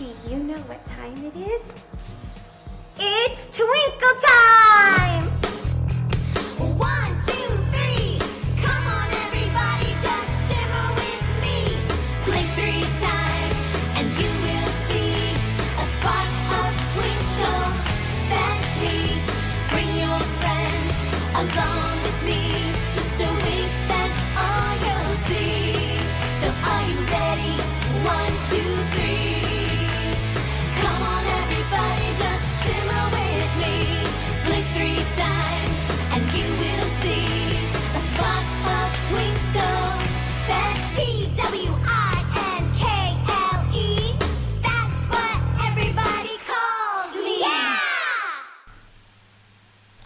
Do you know what time it is? It's Twinkle time! 1, 2, 3, come on everybody, just shimmer with me. Blink 3 times and you will see a spark of twinkle, that's me. Bring your friends along with me, just a wink, that's all you'll see. So are you ready? 1, 2, 3. Come on everybody, just shimmer with me. Blink 3 times and you will see a spark of twinkle. That's Twinkle. That's what everybody calls me.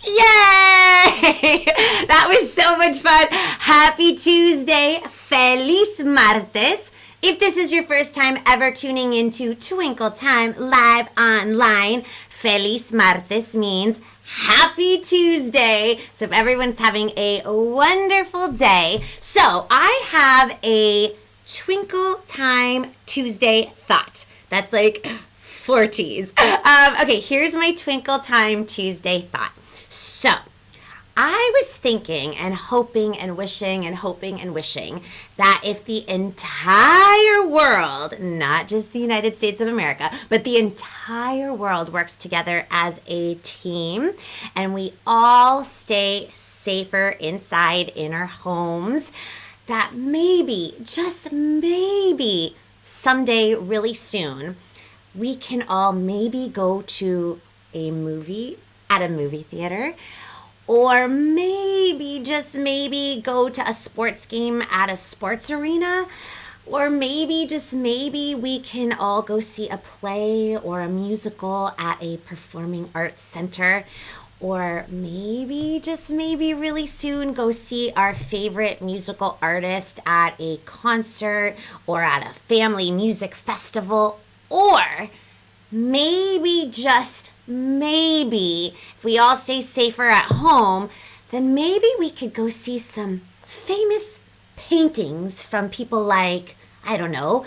Yay! That was so much fun. Happy Tuesday. Feliz Martes. If this is your first time ever tuning into Twinkle Time live online, Feliz Martes means Happy Tuesday. So if everyone's having a wonderful day. So I have a Twinkle Time Tuesday thought. That's like 4 T's. Okay, here's my Twinkle Time Tuesday thought. So I was thinking and hoping and wishing that if the entire world, not just the United States of America, but the entire world works together as a team and we all stay safer inside in our homes, that maybe, just maybe, someday really soon, we can all maybe go to a movie at a movie theater, or maybe, just maybe, go to a sports game at a sports arena. Or maybe, just maybe, we can all go see a play or a musical at a performing arts center. Or maybe, just maybe, really soon, go see our favorite musical artist at a concert or at a family music festival. Or maybe, just maybe, if we all stay safer at home, then maybe we could go see some famous paintings from people like, I don't know,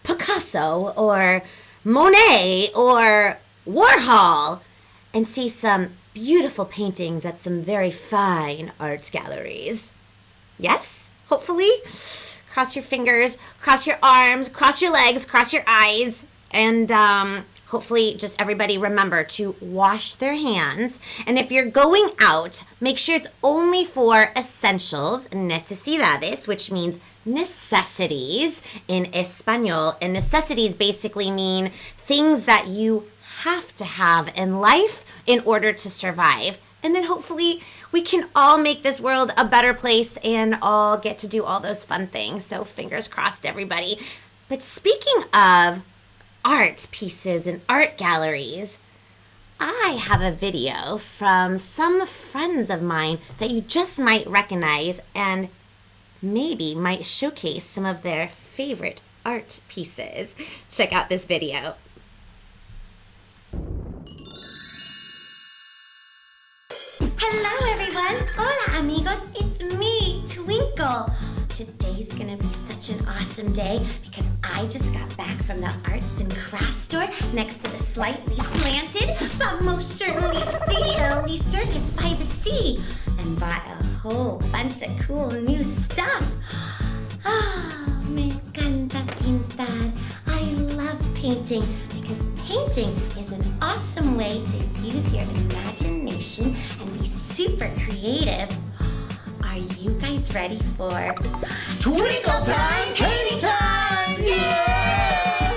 Picasso or Monet or Warhol, and see some beautiful paintings at some very fine art galleries. Yes? Hopefully? Cross your fingers, cross your arms, cross your legs, cross your eyes, and hopefully just everybody remember to wash their hands. And if you're going out, make sure it's only for essentials, necesidades, which means necessities in Espanol. And necessities basically mean things that you have to have in life in order to survive. And then hopefully we can all make this world a better place and all get to do all those fun things. So fingers crossed, everybody. But speaking of art pieces and art galleries, I have a video from some friends of mine that you just might recognize and maybe might showcase some of their favorite art pieces. Check out this video. Hello everyone! Hola amigos! It's me, Twinkle. Today's gonna be such an awesome day because I just got back from the arts and crafts store next to the slightly slanted but most certainly silly circus by the sea and bought a whole bunch of cool new stuff. Oh, me encanta pintar. I love painting because painting is an awesome way to use your imagination and be super creative. Are you guys ready for Twinkle Time, Painting Time! Yeah!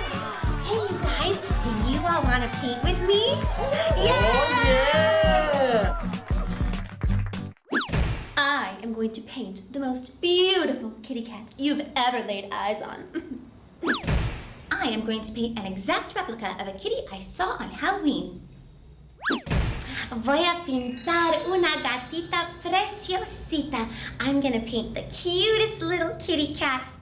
Hey you guys, do you all want to paint with me? Yeah! I am going to paint the most beautiful kitty cat you've ever laid eyes on. I am going to paint an exact replica of a kitty I saw on Halloween. Voy a pintar una gatita preciosita. I'm gonna paint the cutest little kitty cat.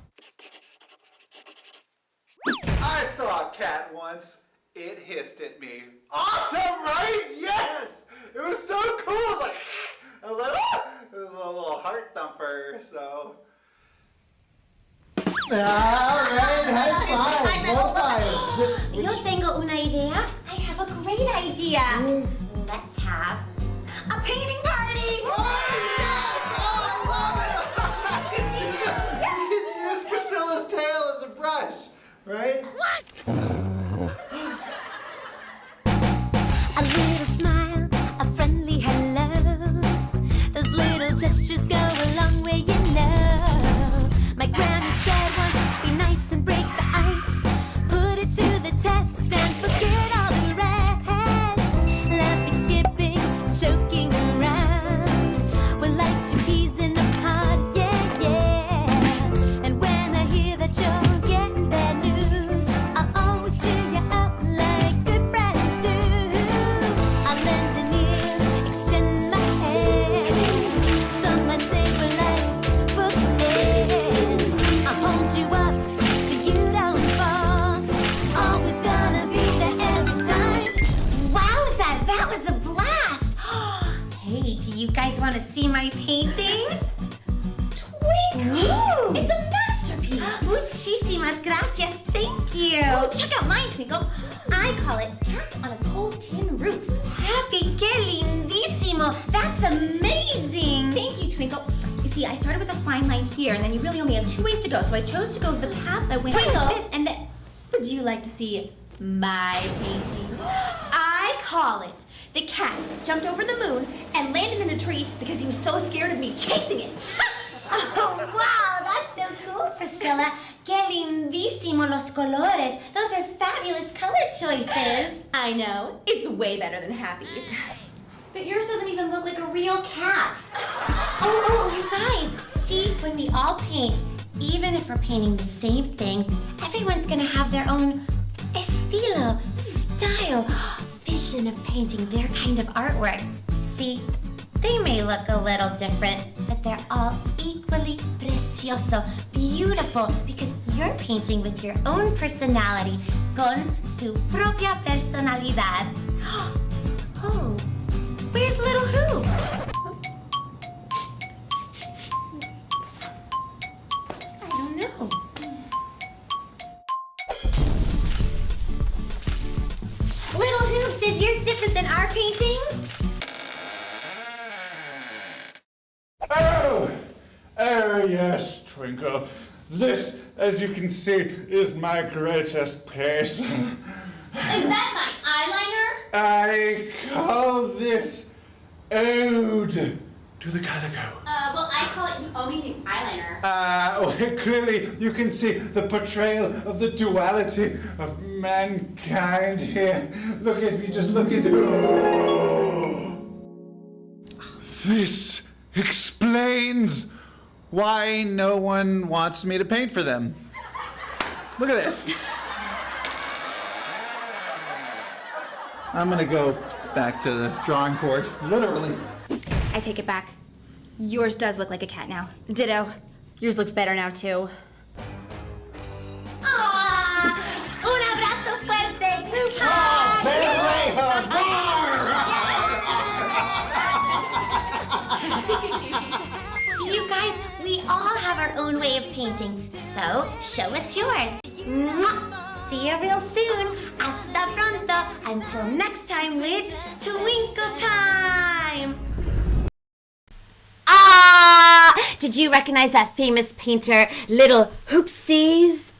I saw a cat once. It hissed at me. Awesome, right? Yes! It was so cool. It was like, it was a little heart thumper, so. All right, high five. Low five. Yo tengo una idea. I have a great idea. Let's have a painting party. You can use Priscilla's tail as a brush, right? A little smile, a friendly hello. Those little gestures go a long way, you know. My granny said once, be nice and break the ice. Put it to the test and forget all the rest. Laughing, skipping, joking around. We're like two peas in a pod, yeah, yeah. And when I hear that you're getting bad news, I'll always cheer you up like good friends do. I'll lend an ear, extend my hand. Someone say we're like bookends. I'll hold you up so you don't fall. Always gonna be there every time. Wowza, that was a blast. Hey, do you guys want to see my painting? Twinkle! It's a masterpiece! Muchísimas gracias. Thank you. Oh, check out mine, Twinkle. I call it Cat on a Cold Tin Roof. Happy, que lindísimo. That's amazing. Thank you, Twinkle. You see, I started with a fine line here, and then you really only have 2 ways to go, so I chose to go the path that went Twinkle! like this, and then... Would you like to see my painting? I call it The Cat Jumped Over the Moon and Landed in a Tree because he was so scared of me chasing it. Oh, wow, that's so cool, Priscilla. Que lindísimo los colores. Those are fabulous color choices. I know. It's way better than Happy's. But yours doesn't even look like a real cat. Oh, you guys. See, when we all paint, even if we're painting the same thing, everyone's gonna have their own estilo, style, vision of painting their kind of artwork. See, they may look a little different, but they're all equally precioso, beautiful, because you're painting with your own personality, con su propia personalidad. Oh, where's Little Hoops? I don't know. Little Hoops, is yours different than our paintings? Oh, yes, Twinkle. This, as you can see, is my greatest piece. Is that my eyeliner? I call this Ode to the Calico. Well, I call it You Owe Me New Eyeliner. Clearly you can see the portrayal of the duality of mankind here. Look, if you just look into this explains why no one wants me to paint for them. Look at this. I'm gonna go back to the drawing board, literally. I take it back. Yours does look like a cat now. Ditto. Yours looks better now, too. Aww! Un abrazo fuerte! Group See, you guys, we all have our own way of painting, so show us yours. Mwah! See you real soon. Hasta pronto. Until next time with Twinkle Time. Ah! Did you recognize that famous painter, Little Hoopsies?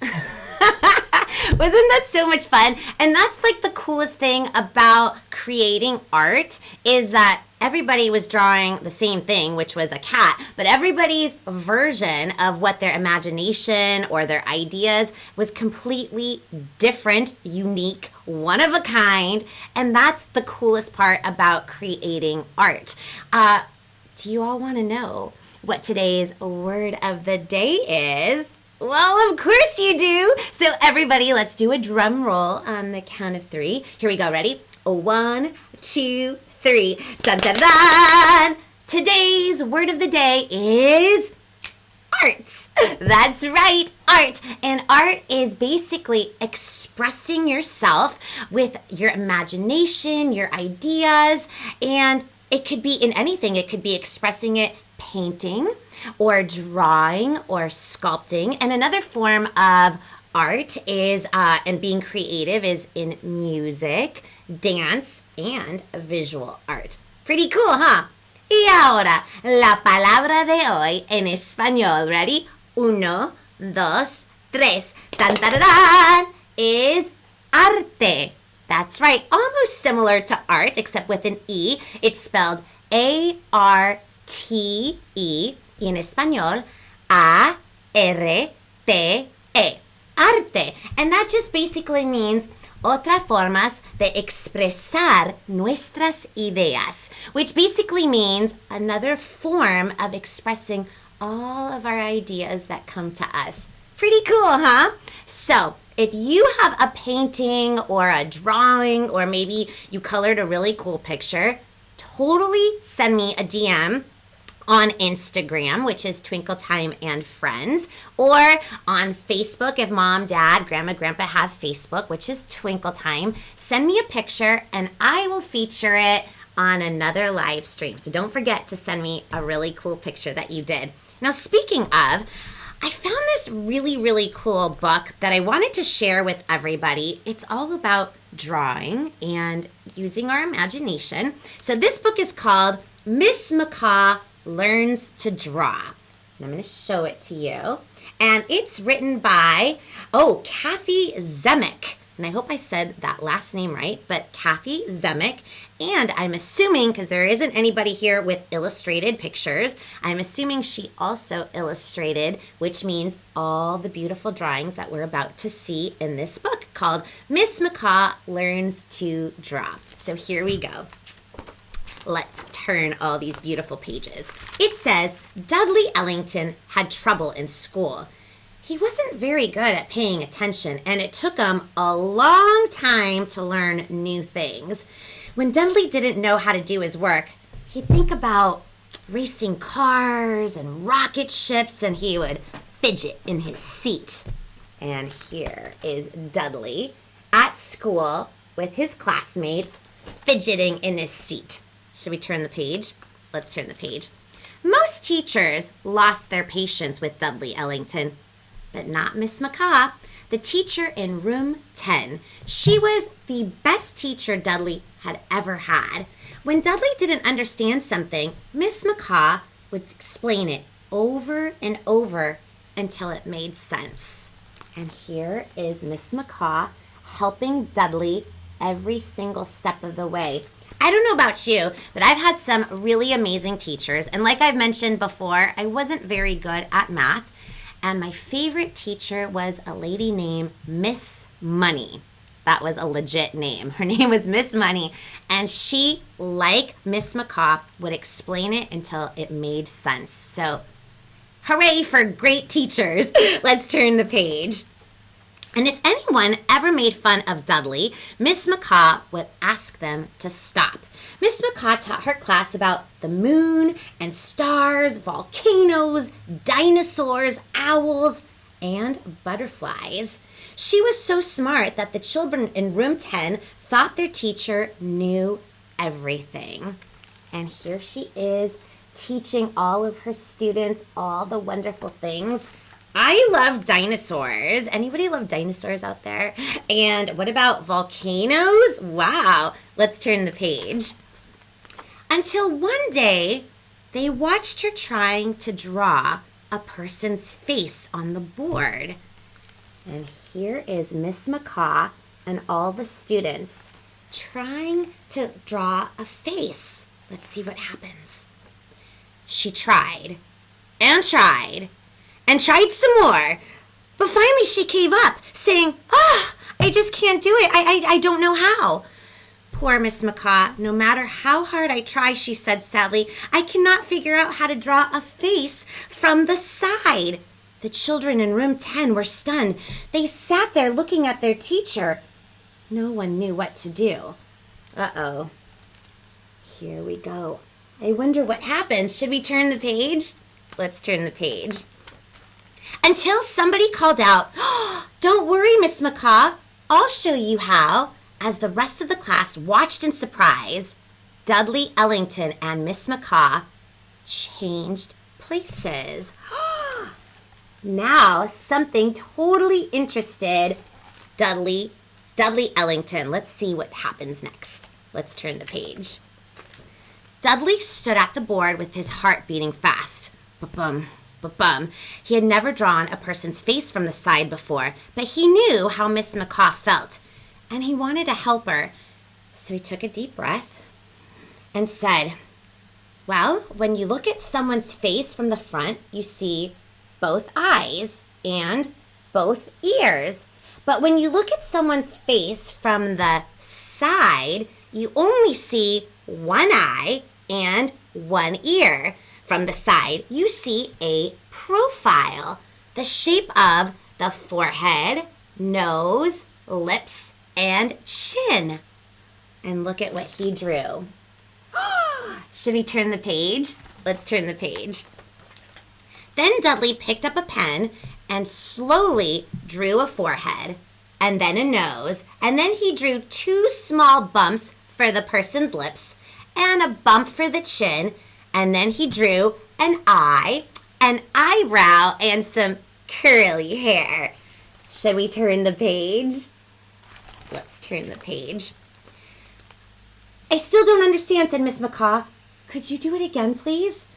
Wasn't that so much fun? And that's like the coolest thing about creating art is that everybody was drawing the same thing, which was a cat, but everybody's version of what their imagination or their ideas was completely different, unique, one of a kind, and that's the coolest part about creating art. Do you all want to know what today's word of the day is? Well, of course you do. So everybody, let's do a drum roll on the count of 3. Here we go. Ready? 1, 2, 3. Dun, dun, dun. Today's word of the day is art. That's right, art. And art is basically expressing yourself with your imagination, your ideas, and it could be in anything. It could be expressing it painting or drawing or sculpting. And another form of art is, and being creative is in music, dance, and visual art. Pretty cool, huh? Y ahora, la palabra de hoy en español. Ready? Uno, dos, tres. Tan, tan, tan, is arte. That's right. Almost similar to art, except with an E. It's spelled A-R-T-E. Y en español, A-R-T-E. Arte. And that just basically means otras formas de expresar nuestras ideas, which basically means another form of expressing all of our ideas that come to us. Pretty cool, huh? So, if you have a painting or a drawing, or maybe you colored a really cool picture, totally send me a DM on Instagram, which is Twinkle Time and Friends, or on Facebook if mom, dad, grandma, grandpa have Facebook, which is Twinkle Time. Send me a picture and I will feature it on another live stream. So don't forget to send me a really cool picture that you did. Now, speaking of, I found this really, really cool book that I wanted to share with everybody. It's all about drawing and using our imagination. So this book is called Ms.McCaw Learns to Draw. And I'm going to show it to you. And it's written by, Kaethe Zemach. And I hope I said that last name right, but Kaethe Zemach. And I'm assuming, because there isn't anybody here with illustrated pictures, I'm assuming she also illustrated, which means all the beautiful drawings that we're about to see in this book called Ms.McCaw Learns to Draw. So here we go. Let's turn all these beautiful pages. It says, Dudley Ellington had trouble in school. He wasn't very good at paying attention, and it took him a long time to learn new things. When Dudley didn't know how to do his work, he'd think about racing cars and rocket ships, and he would fidget in his seat. And here is Dudley at school with his classmates fidgeting in his seat. Should we turn the page? Let's turn the page. Most teachers lost their patience with Dudley Ellington, but not Ms.McCaw, the teacher in room 10. She was the best teacher Dudley had ever had. When Dudley didn't understand something, Ms.McCaw would explain it over and over until it made sense. And here is Ms.McCaw helping Dudley every single step of the way. I don't know about you, but I've had some really amazing teachers. And like I've mentioned before, I wasn't very good at math. And my favorite teacher was a lady named Miss Money. That was a legit name. Her name was Miss Money. And she, like Ms.McCaw, would explain it until it made sense. So, hooray for great teachers. Let's turn the page. And if anyone ever made fun of Dudley, Ms.McCaw would ask them to stop. Ms.McCaw taught her class about the moon and stars, volcanoes, dinosaurs, owls, and butterflies. She was so smart that the children in room 10 thought their teacher knew everything. And here she is teaching all of her students all the wonderful things. I love dinosaurs. Anybody love dinosaurs out there? And what about volcanoes? Wow. Let's turn the page. Until one day, they watched her trying to draw a person's face on the board. And here is Ms.McCaw and all the students trying to draw a face. Let's see what happens. She tried and tried and tried some more. But finally she gave up, saying, I just can't do it. I don't know how. Poor Ms.McCaw. No matter how hard I try, she said sadly, I cannot figure out how to draw a face from the side. The children in room 10 were stunned. They sat there looking at their teacher. No one knew what to do. Uh-oh. Here we go. I wonder what happens. Should we turn the page? Let's turn the page. Until somebody called out, Don't worry, Ms.McCaw. I'll show you how. As the rest of the class watched in surprise, Dudley Ellington and Ms.McCaw changed places. Now, something totally interested Dudley Ellington. Let's see what happens next. Let's turn the page. Dudley stood at the board with his heart beating fast. Ba-bum, ba-bum. He had never drawn a person's face from the side before, but he knew how Miss McCaw felt, and he wanted to help her. So he took a deep breath and said, well, when you look at someone's face from the front, you see both eyes and both ears. But when you look at someone's face from the side, you only see one eye and one ear. From the side, you see a profile, the shape of the forehead, nose, lips, and chin. And look at what he drew. Should we turn the page? Let's turn the page. Then Dudley picked up a pen and slowly drew a forehead, and then a nose, and then he drew 2 small bumps for the person's lips, and a bump for the chin, and then he drew an eye, an eyebrow, and some curly hair. Should we turn the page? Let's turn the page. I still don't understand, said Miss McCaw. Could you do it again, please?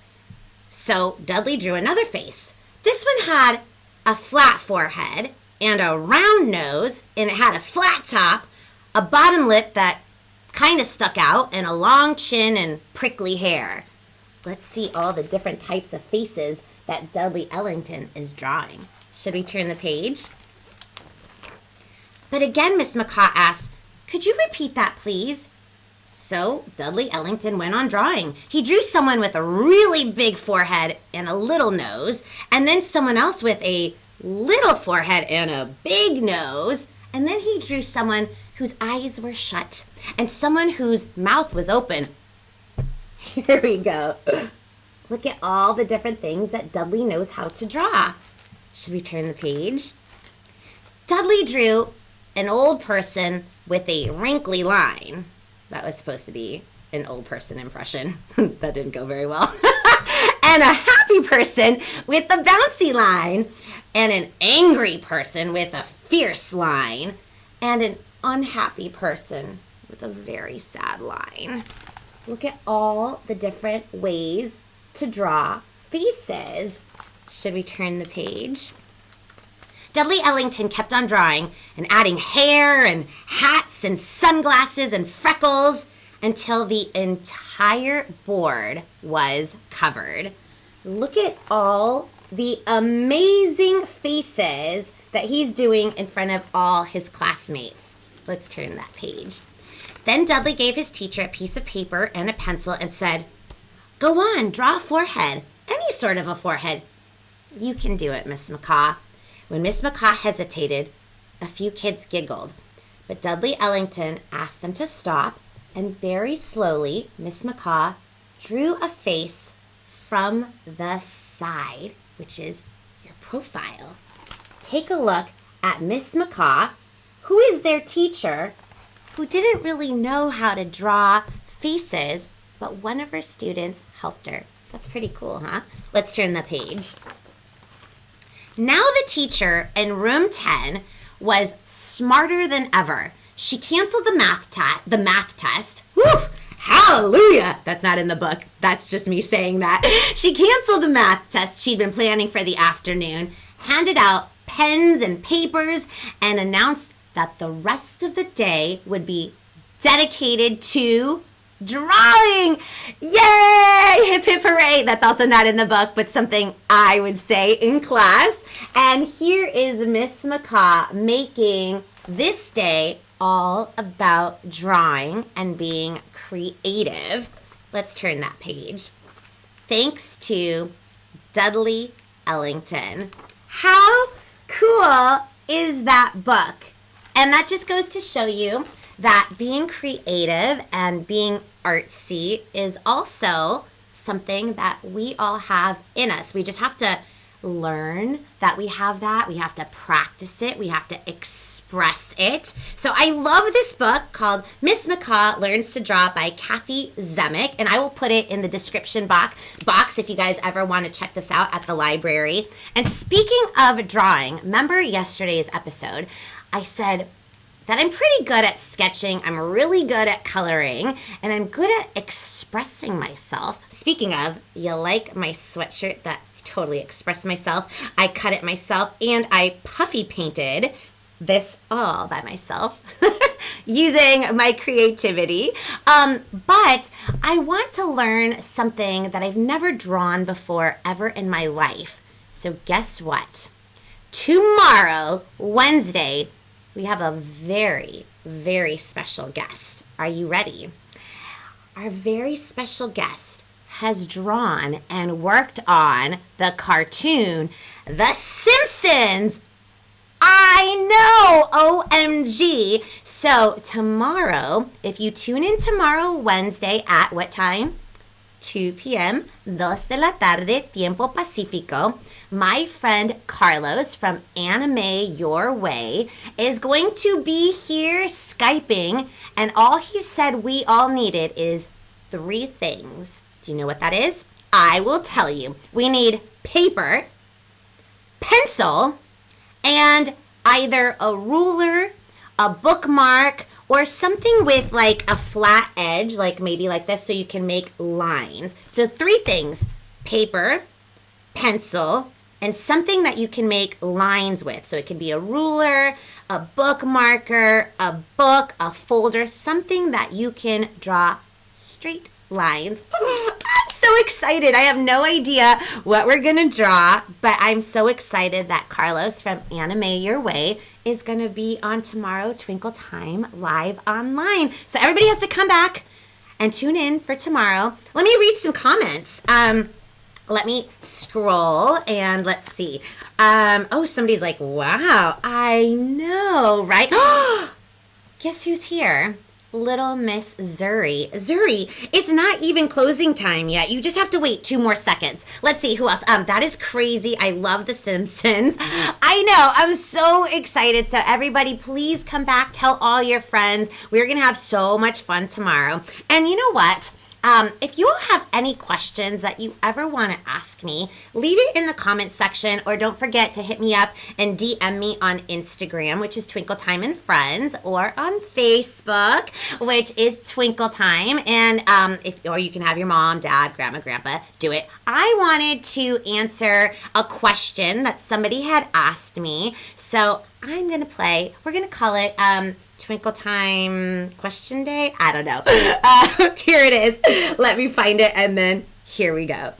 So Dudley drew another face. This one had a flat forehead and a round nose, and it had a flat top, a bottom lip that kind of stuck out, and a long chin and prickly hair. Let's see all the different types of faces that Dudley Ellington is drawing. Should we turn the page? But again, Miss McCaw asked, could you repeat that, please? So Dudley Ellington went on drawing. He drew someone with a really big forehead and a little nose, and then someone else with a little forehead and a big nose, and then he drew someone whose eyes were shut and someone whose mouth was open. Here we go. Look at all the different things that Dudley knows how to draw. Should we turn the page? Dudley drew an old person with a wrinkly line. That was supposed to be an old person impression. That didn't go very well. And a happy person with a bouncy line. And an angry person with a fierce line. And an unhappy person with a very sad line. Look at all the different ways to draw faces. Should we turn the page? Dudley Ellington kept on drawing and adding hair and hats and sunglasses and freckles until the entire board was covered. Look at all the amazing faces that he's doing in front of all his classmates. Let's turn that page. Then Dudley gave his teacher a piece of paper and a pencil and said, go on, draw a forehead, any sort of a forehead. You can do it, Ms. McCaw. When Ms. McCaw hesitated, a few kids giggled, but Dudley Ellington asked them to stop, and very slowly, Ms. McCaw drew a face from the side, which is your profile. Take a look at Ms. McCaw, who is their teacher, who didn't really know how to draw faces, but one of her students helped her. That's pretty cool, huh? Let's turn the page. Now the teacher in room 10 was smarter than ever. She canceled the math test. Woo! Hallelujah! That's not in the book. That's just me saying that. She canceled the math test she'd been planning for the afternoon, handed out pens and papers, and announced that the rest of the day would be dedicated to drawing. Yay! Hip hip hooray. That's also not in the book, but something I would say in class. And here is Miss McCaw making this day all about drawing and being creative. Let's turn that page. Thanks to Dudley Ellington. How cool is that book? And that just goes to show you that being creative and being artsy is also something that we all have in us. We just have to learn that we have that. We have to practice it. We have to express it. So I love this book called Ms.McCaw Learns to Draw by Kaethe Zemach, and I will put it in the description box if you guys ever want to check this out at the library. And speaking of drawing, remember yesterday's episode, I said that I'm pretty good at sketching, I'm really good at coloring, and I'm good at expressing myself. Speaking of, you like my sweatshirt that totally express myself? I cut it myself and I puffy painted this all by myself using my creativity. But I want to learn something that I've never drawn before ever in my life. So guess what? Tomorrow, Wednesday, we have a very, very special guest. Are you ready? Our very special guest has drawn and worked on the cartoon, The Simpsons. I know, OMG. So tomorrow, if you tune in tomorrow, Wednesday, at what time? 2 p.m., 2 de la tarde, tiempo Pacifico, my friend Carlos from Anime Your Way is going to be here Skyping, and all he said we all needed is 3 things. Do you know what that is? I will tell you. We need paper, pencil, and either a ruler, a bookmark, or something with like a flat edge, like maybe like this, so you can make lines. So 3 things: paper, pencil, and something that you can make lines with. So it can be a ruler, a bookmarker, a book, a folder, something that you can draw straight lines. I'm so excited. I have no idea what we're gonna draw, but I'm so excited that Carlos from Anime Your Way is gonna be on tomorrow, Twinkle Time, live online. So everybody has to come back and tune in for tomorrow. Let me read some comments. Let me scroll and let's see. Somebody's like, wow, I know, right? Guess who's here? Little Miss Zuri. Zuri, it's not even closing time yet. You just have to wait 2 more seconds. Let's see who else. That is crazy. I love The Simpsons. I know. I'm so excited. So everybody, please come back. Tell all your friends. We're going to have so much fun tomorrow. And you know what? If you all have any questions that you ever want to ask me, leave it in the comments section, or don't forget to hit me up and DM me on Instagram, which is Twinkle Time and Friends, or on Facebook, which is Twinkle Time. And or you can have your mom, dad, grandma, grandpa do it. I wanted to answer a question that somebody had asked me, so I'm gonna play. We're gonna call it Twinkle Time Question Day? I don't know. Here it is. Let me find it, and then here we go.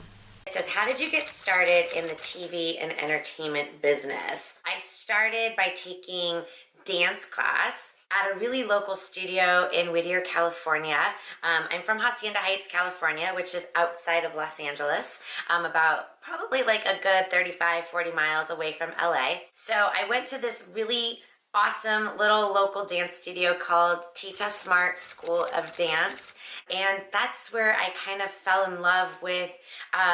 It says, how did you get started in the TV and entertainment business? I started by taking dance class at a really local studio in Whittier, California. I'm from Hacienda Heights, California, which is outside of Los Angeles, about probably like a good 35, 40 miles away from LA. So I went to this really awesome little local dance studio called Tita Smart School of Dance, and that's where I kind of fell in love with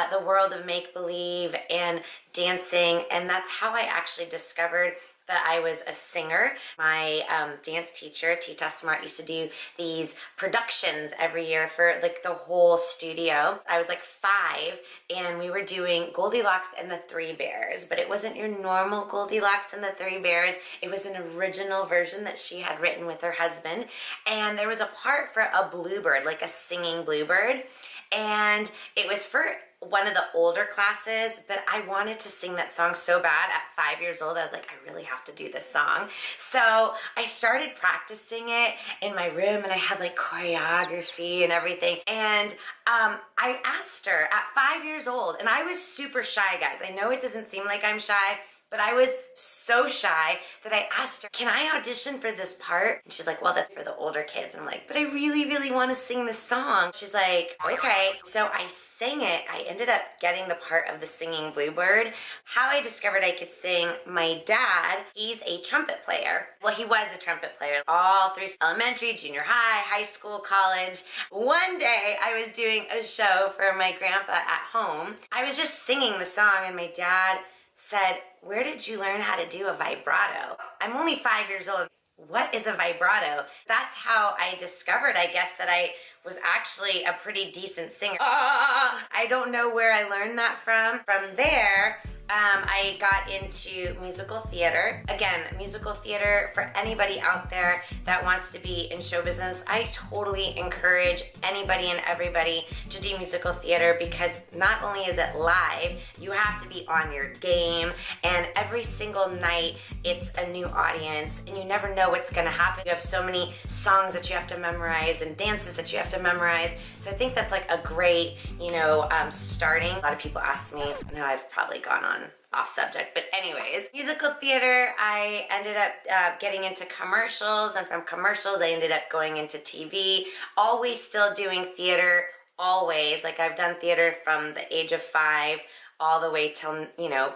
the world of make-believe and dancing, and that's how I actually discovered that I was a singer. My dance teacher, Tita Smart, used to do these productions every year for like the whole studio. I was like 5, and we were doing Goldilocks and the 3 Bears, but it wasn't your normal Goldilocks and the 3 Bears. It was an original version that she had written with her husband, and there was a part for a bluebird, like a singing bluebird, and it was for one of the older classes, but I wanted to sing that song so bad. At 5 years old, I was like, I really have to do this song. So I started practicing it in my room, and I had like choreography and everything. And I asked her at 5 years old, and I was super shy, guys. I know it doesn't seem like I'm shy, but I was so shy that I asked her, can I audition for this part? And she's like, well, that's for the older kids. And I'm like, but I really, really want to sing this song. She's like, okay. So I sang it. I ended up getting the part of the singing bluebird. How I discovered I could sing, my dad, he's a trumpet player. Well, he was a trumpet player all through elementary, junior high, high school, college. One day I was doing a show for my grandpa at home. I was just singing the song, and my dad said, where did you learn how to do a vibrato? I'm only 5 years old. What is a vibrato? That's how I discovered, I guess, that I was actually a pretty decent singer. I don't know where I learned that from. From there, I got into musical theater. Again, musical theater, for anybody out there that wants to be in show business, I totally encourage anybody and everybody to do musical theater, because not only is it live, you have to be on your game, and every single night it's a new audience, and you never know what's gonna happen. You have so many songs that you have to memorize and dances that you have to memorize. So I think that's like a great, starting. A lot of people ask me, now I've probably gone on off subject, but anyways, musical theater, I ended up getting into commercials, and from commercials I ended up going into TV, always still doing theater, always. Like, I've done theater from the age of 5 all the way till,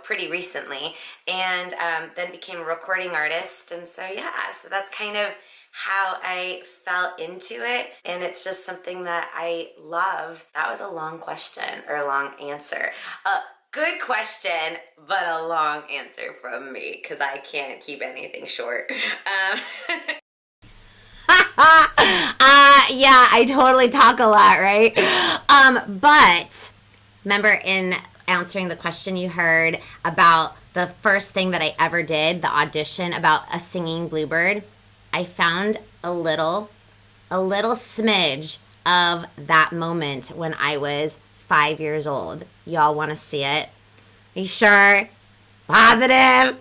pretty recently, and then became a recording artist, and so that's kind of how I fell into it, and it's just something that I love. That was a long question, or a long answer. Good question, but a long answer from me, because I can't keep anything short. Yeah, I totally talk a lot, right? But remember, in answering the question, you heard about the first thing that I ever did, the audition about a singing bluebird. I found a little smidge of that moment when I was 5 years old. Y'all want to see it? Are you sure? Positive?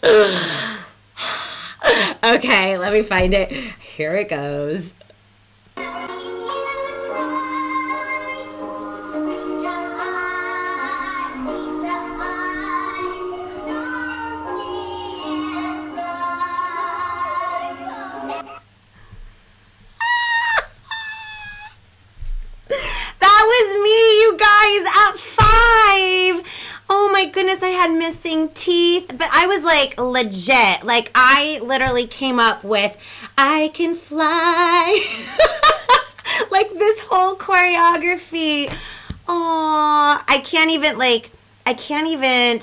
Okay, let me find it. Here it goes. Goodness, I had missing teeth, but I was like legit. Like, I literally came up with, I can fly. Like, this whole choreography. Aww, I can't even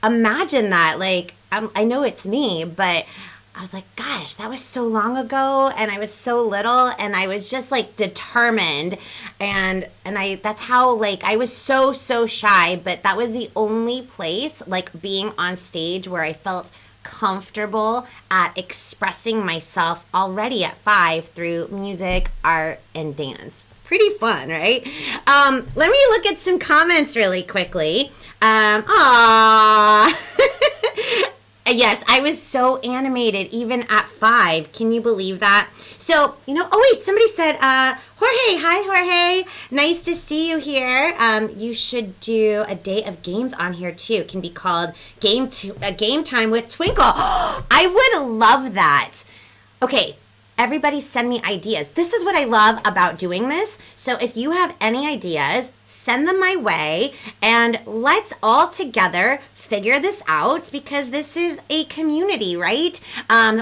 imagine that. Like, I know it's me, but I was like, gosh, that was so long ago, and I was so little, and I was just like determined, and that's how, like, I was so shy, but that was the only place, like, being on stage where I felt comfortable at expressing myself already at 5 through music, art, and dance. Pretty fun, right? Let me look at some comments really quickly. Yes, I was so animated even at 5. Can you believe that? So, oh wait, somebody said, Jorge, hi Jorge. Nice to see you here. You should do a day of games on here too. It can be called Game Time with Twinkle. I would love that. Okay, everybody send me ideas. This is what I love about doing this. So if you have any ideas, send them my way, and let's all together figure this out, because this is a community, right?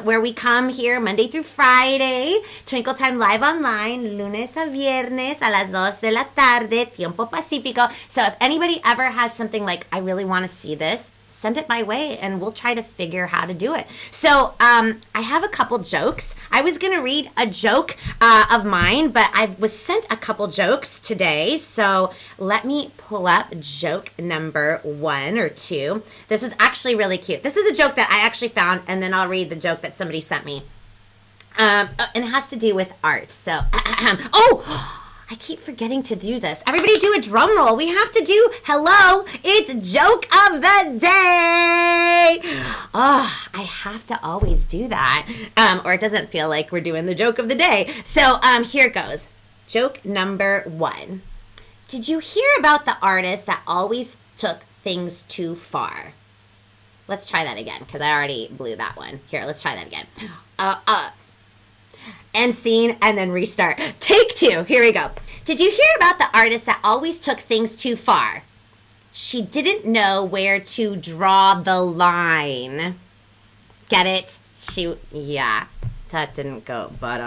Where we come here Monday through Friday, Twinkle Time live online, lunes a viernes a las 2 de la tarde, tiempo pacífico. So if anybody ever has something like, I really want to see this, send it my way, and we'll try to figure how to do it. So I have a couple jokes. I was going to read a joke of mine, but I was sent a couple jokes today. So let me pull up joke number 1 or 2. This was actually really cute. This is a joke that I actually found, and then I'll read the joke that somebody sent me. And it has to do with art. So, I keep forgetting to do this. Everybody do a drum roll. We have to do, hello, it's joke of the day. Oh, I have to always do that. Or it doesn't feel like we're doing the joke of the day. So here it goes. Joke number 1. Did you hear about the artist that always took things too far? Let's try that again, because I already blew that one. Here, let's try that again. End scene, and then restart. Take 2. Here we go. Did you hear about the artist that always took things too far? She didn't know where to draw the line. Get it? Yeah, that didn't go, but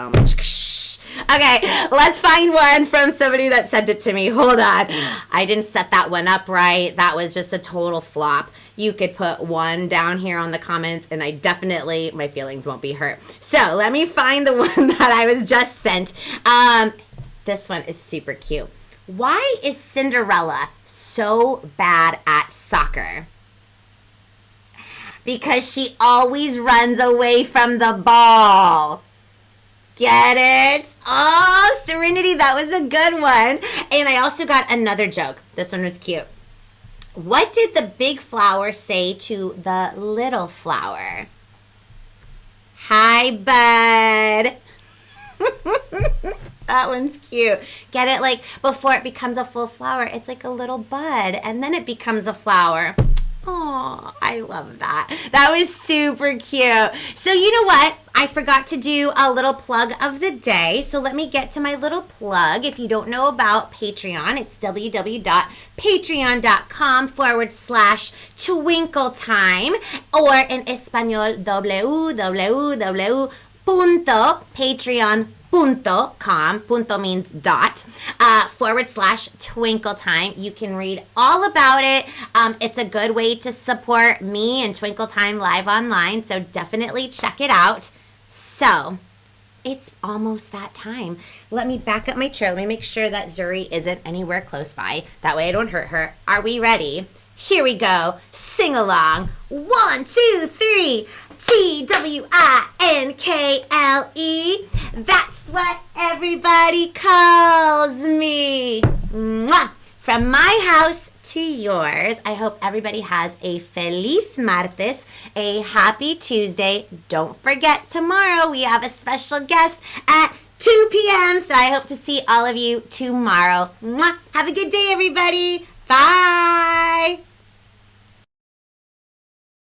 Okay, let's find one from somebody that sent it to me. Hold on. I didn't set that one up right. That was just a total flop. You could put one down here on the comments, and my feelings won't be hurt. So let me find the one that I was just sent. This one is super cute. Why is Cinderella so bad at soccer? Because she always runs away from the ball. Get it? Oh, Serenity, that was a good one. And I also got another joke. This one was cute. What did the big flower say to the little flower? Hi, bud. That one's cute. Get it? Like, before it becomes a full flower, it's like a little bud, and then it becomes a flower. Oh, I love that. That was super cute. So you know what? I forgot to do a little plug of the day. So let me get to my little plug. If you don't know about Patreon, it's www.patreon.com/twinkletime, or in Espanol, www.patreon.com. Punto means dot, /twinkletime. You can read all about it. It's a good way to support me and Twinkle Time live online, so definitely check it out. So, it's almost that time. Let me back up my chair. Let me make sure that Zuri isn't anywhere close by. That way I don't hurt her. Are we ready? Here we go. Sing along. 1, 2, 3. TWINKLE. That's what everybody calls me. Mwah! From my house to yours, I hope everybody has a Feliz Martes, a happy Tuesday. Don't forget, tomorrow we have a special guest at 2 p.m. So I hope to see all of you tomorrow. Mwah! Have a good day, everybody. Bye.